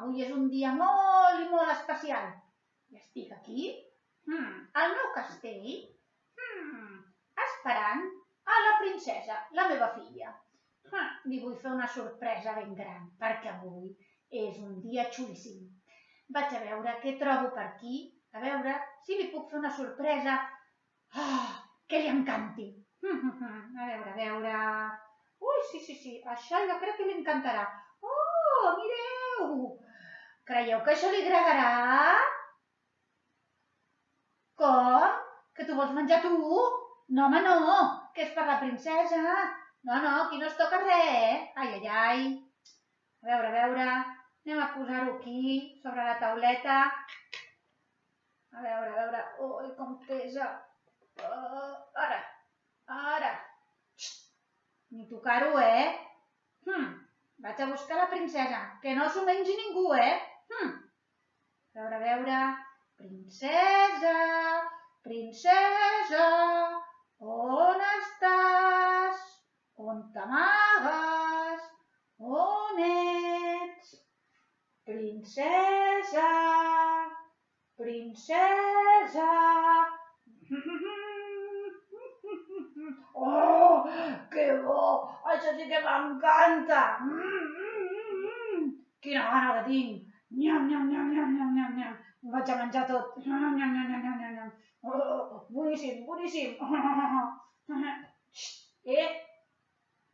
avui és un dia molt i molt especial. I estic aquí, al meu castell, esperant a la princesa, la meva filla. Li vull fer una sorpresa ben gran, perquè avui és un dia xulíssim. Vaig a veure què trobo per aquí, a veure si li puc fer una sorpresa que li encanti. A veure... Ui, sí, això jo crec que li encantarà. Oh, mireu! Creieu que això li agradarà? Com? Que t'ho vols menjar tu? No, home, no, que és per la princesa. No, aquí no es toca res. Ai. A veure, anem a posar-ho aquí, sobre la tauleta. A veure, ui, com pesa. Ara. Ni tocar-ho, Vaig a buscar la princesa, que no s'ho mengi ningú, A veure... Princesa, on estàs? On t'amagues? On ets? Princesa... Oh, que bo! Això sí que m'encanta! Quina gana que tinc! Nyam. Ho vaig a menjar tot. Nyam. Boníssim.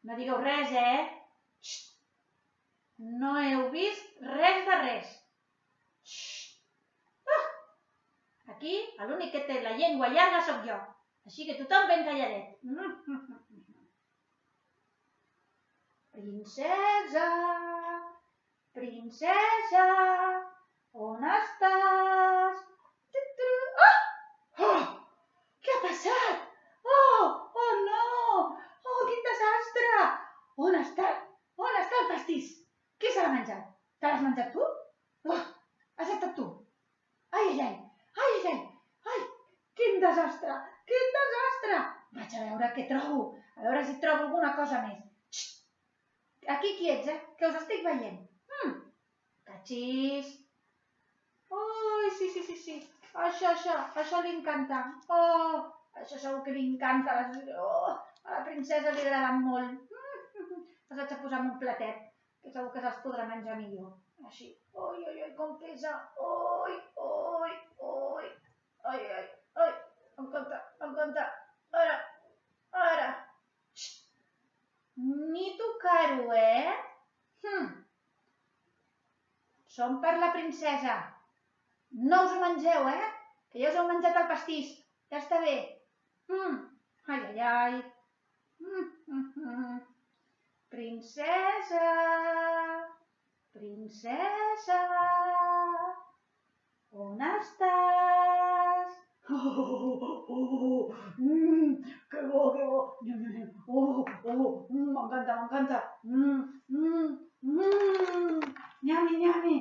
No digueu res, No heu vist res de res. Aquí l'únic que té la llengua llarga sóc jo. Així que tothom ben calladet. Princesa, on estàs? Què ha passat? Oh no! Quin desastre! On està el pastís? Qui se l'ha menjat? Te l'has menjat tu? Has estat tu? Ai! Quin desastre! Vaig a veure què trobo. A veure si trobo alguna cosa més. Aquí qui ets, Que us estic veient. Cachís. Ui, sí. Això li encanta. Això segur que li encanta. A la princesa li agrada molt. Els haig de posar en un platet, que segur que se'ls podrà menjar millor. Així. Ui, com pesa. Ui. Em compte. Ara. Ni tocar-ho, Som per la princesa. No us ho mengeu, Que ja us heu menjat el pastís. Ja està bé. Ai. Princesa, on estàs? Que bo. M'encanta. Nyami.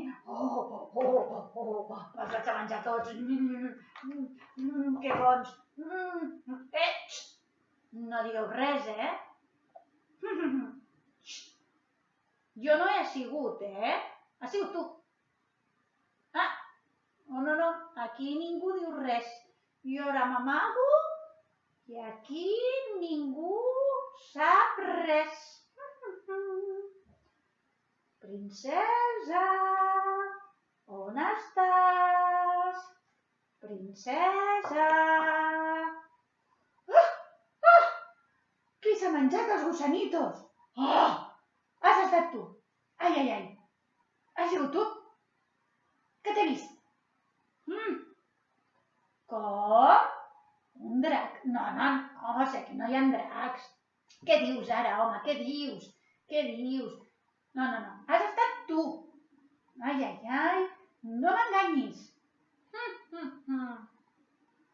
Els vaig a menjar tots. Que bons. No digueu res, Jo no he sigut, Has sigut tu. No, aquí ningú diu res. Jo ara m'amago i aquí ningú sap res. Princesa, on estàs? Princesa... Qui s'ha menjat els gussanitos? Has estat tu. Ai. Has sigut tu? Què t'he vist? Com? Un drac? No, home, sé que no hi ha dracs. Què dius ara, home? Què dius? No. Has estat tu. Ai. No m'enganyis.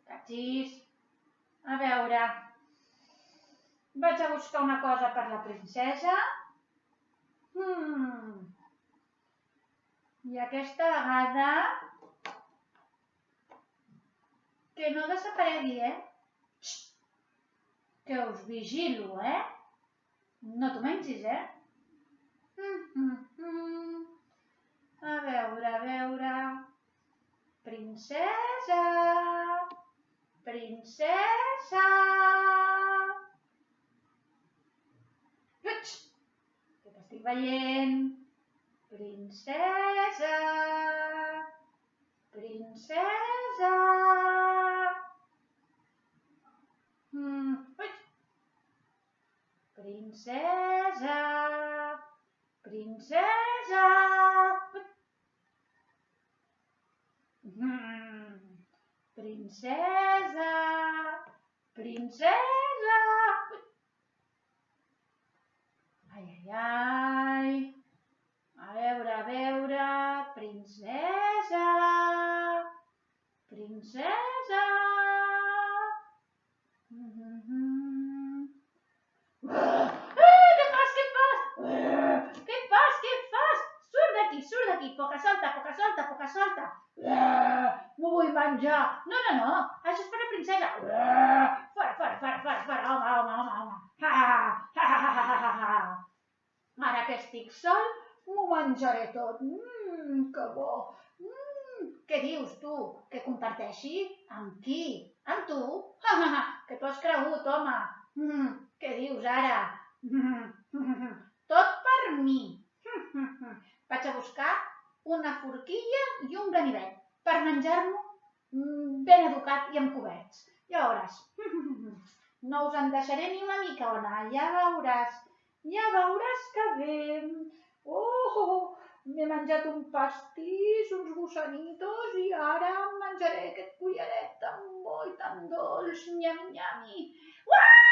Cachís. A veure... Vaig a buscar una cosa per la princesa. I aquesta vegada... Que no desaparegui, Que us vigilo, No t'ho mengis, A veure... a veure... Princesa! Princesa! Uig! Que t'estic veient! Princesa! Princesa! Uig! Princesa! Princesa! Princesa! Princesa! Ai, ai, ai! A veure, princesa! Princesa! Què fas? Què fas? Què fas? Què fas? Surt d'aquí, poca solta. M'ho vull menjar. No, això és per la princesa. Fora, home. Ara que estic sol, m'ho menjaré tot. Que bo. Què dius, tu? Que comparteixi? Amb qui? Amb tu? Que t'ho has cregut, home. Què dius ara? Tot per mi. Vaig a buscar una forquilla i un ganivet per menjar-m'ho ben educat i amb coberts. Ja veuràs. No us en deixaré ni una mica, Ona. Ja veuràs que bé. Oh, m'he menjat un pastís, uns gussanitos i ara em menjaré aquest collaret tan bo i tan dolç. Nyami, nyami. Uah!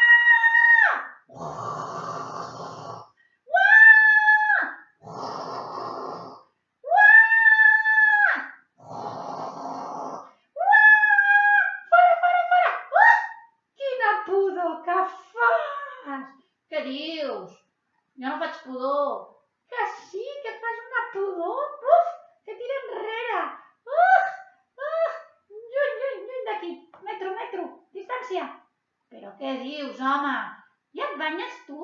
Que fas? Què dius? Jo no faig pudor. Que sí, que fas una pudor? Uf, que tira enrere. Lluny d'aquí. Metro, distància. Però què dius, home? Ja et banyes tu?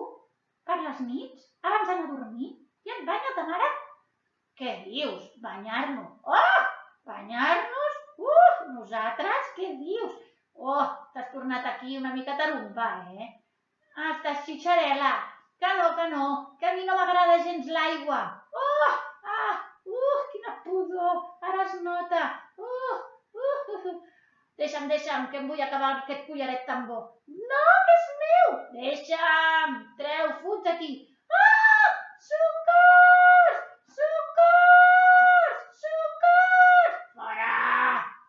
Per les nits? Abans d'anar a dormir? Ja et banya ta mare? Què dius? Banyar-nos? Oh, banyar-nos? Nosaltres? Què dius? Oh, t'has tornat aquí una mica tarumba, Estàs xitxarela. Que no, que a mi no m'agrada gens l'aigua. Quina pudor, ara es nota. Deixa'm, que em vull acabar aquest collaret tan bo. No, que és meu! Deixa'm, treu, fuig d'aquí. Socors! Fora!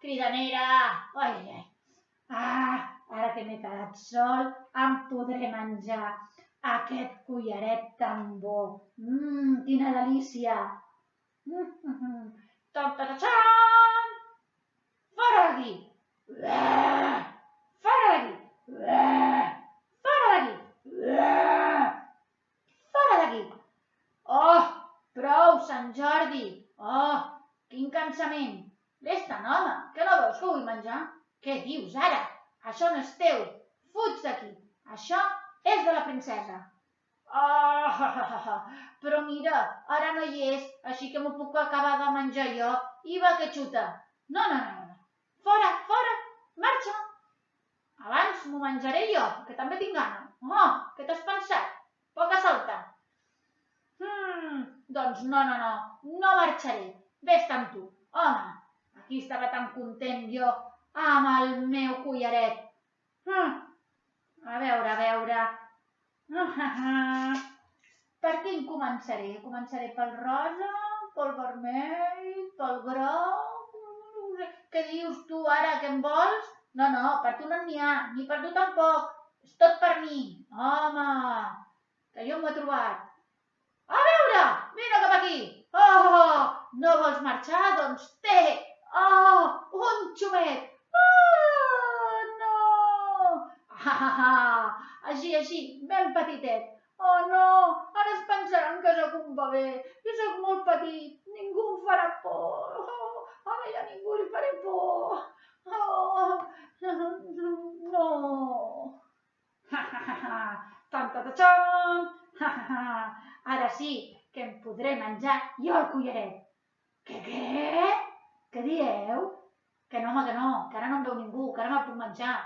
Cridanera! Ai. Ara que m'he quedat sol, em podré menjar aquest collaret tan bo. Quina delícia! Tan-tan-tan! Fora d'aquí! Fora d'aquí! Oh, prou, Sant Jordi! Oh, quin cansament! Vés-te'n, home, que no veus que vull menjar? Què dius ara? Això no és teu. Fuig d'aquí. Això és de la princesa. Però mira, ara no hi és, així que m'ho puc acabar de menjar jo. I va que xuta. No. Fora, marxa. Abans m'ho menjaré jo, que també tinc gana. Què t'has pensat? Poca solta. Doncs no marxaré. Vés-te'n tu. Home, aquí estava tan content jo amb el meu collaret. A veure. Per quin començaré? Començaré pel rosa, pel vermell, pel groc... Què dius tu ara, que em vols? No, per tu no n'hi ha, ni per tu tampoc. És tot per mi. Home, que jo m'ho he trobat. A veure, vine cap aquí. No vols marxar? Doncs té. Un xumet. No! Així, ben petitet. Oh no, ara es pensaran que sóc un bebè. Jo sóc molt petit, ningú em farà por. Ara ja ningú li faré por. No. Tan-tan-tan. Ara sí que em podré menjar jo el collaret. Què? Què dieu? Que no, home, que ara no em veu ningú, que ara me'l puc menjar.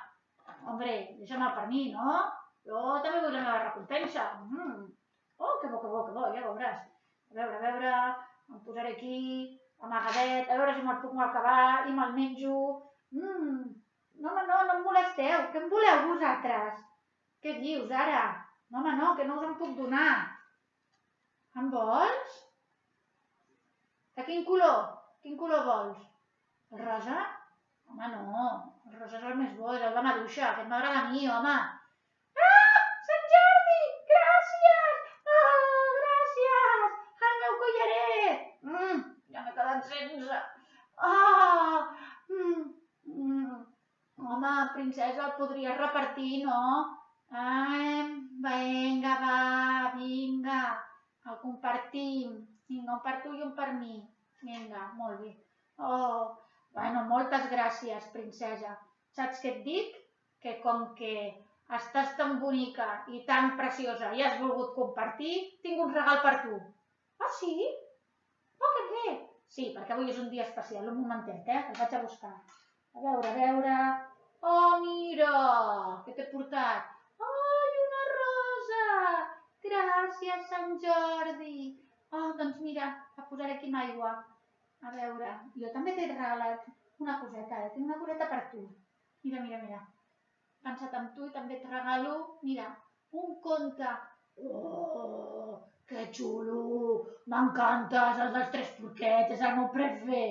Hombre, deixa'm per mi, no? Jo també vull la meva recompensa. Oh, que bo, ja veuràs. A veure, em posaré aquí, amagadet, a veure si me'l puc acabar i me'l menjo. No, home, no em molesteu. Què em voleu vosaltres? Què dius ara? No, home, no, que no us en puc donar. En vols? De quin color? Quin color vols? El rosa? Home, no. El rosa és el més bo, és el de maduixa. Aquest m'agrada a mi, home. Ah! Sant Jordi! Gràcies! Ah, gràcies! El meu collaret! Ja m'he quedat sense. Ah! Home, princesa, el podries repartir, no? Vinga, va, vinga. El compartim. Vinga, un per tu i un per mi. Vinga, molt bé. Oh, bueno, moltes gràcies, princesa. Saps què et dic? Que com que estàs tan bonica i tan preciosa i has volgut compartir, tinc un regal per tu. Ah, sí? Oh, que bé! Sí, perquè avui és un dia especial. Un momentet, que el vaig a buscar. A veure. Oh, mira! Què t'he portat? Ai, una rosa! Gràcies, Sant Jordi! Oh, doncs mira, la posaré aquí amb aigua. A veure, jo també t'he regalat una coseta, tinc una coseta per tu. Mira. He pensat en tu i també et regalo, mira, un conte. Oh, que xulo! M'encantes, el dels tres porquets, és el meu prefer.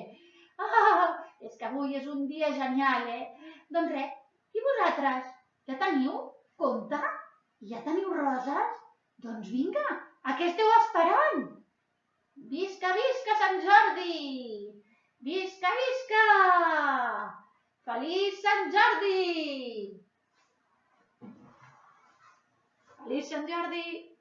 Ah, és que avui és un dia genial, Doncs res, i vosaltres? Ja teniu conte? Ja teniu roses? Doncs vinga, a què esteu esperant? Visca, visca, Sant Jordi! Visca, visca! Feliç Sant Jordi! Feliç Sant Jordi!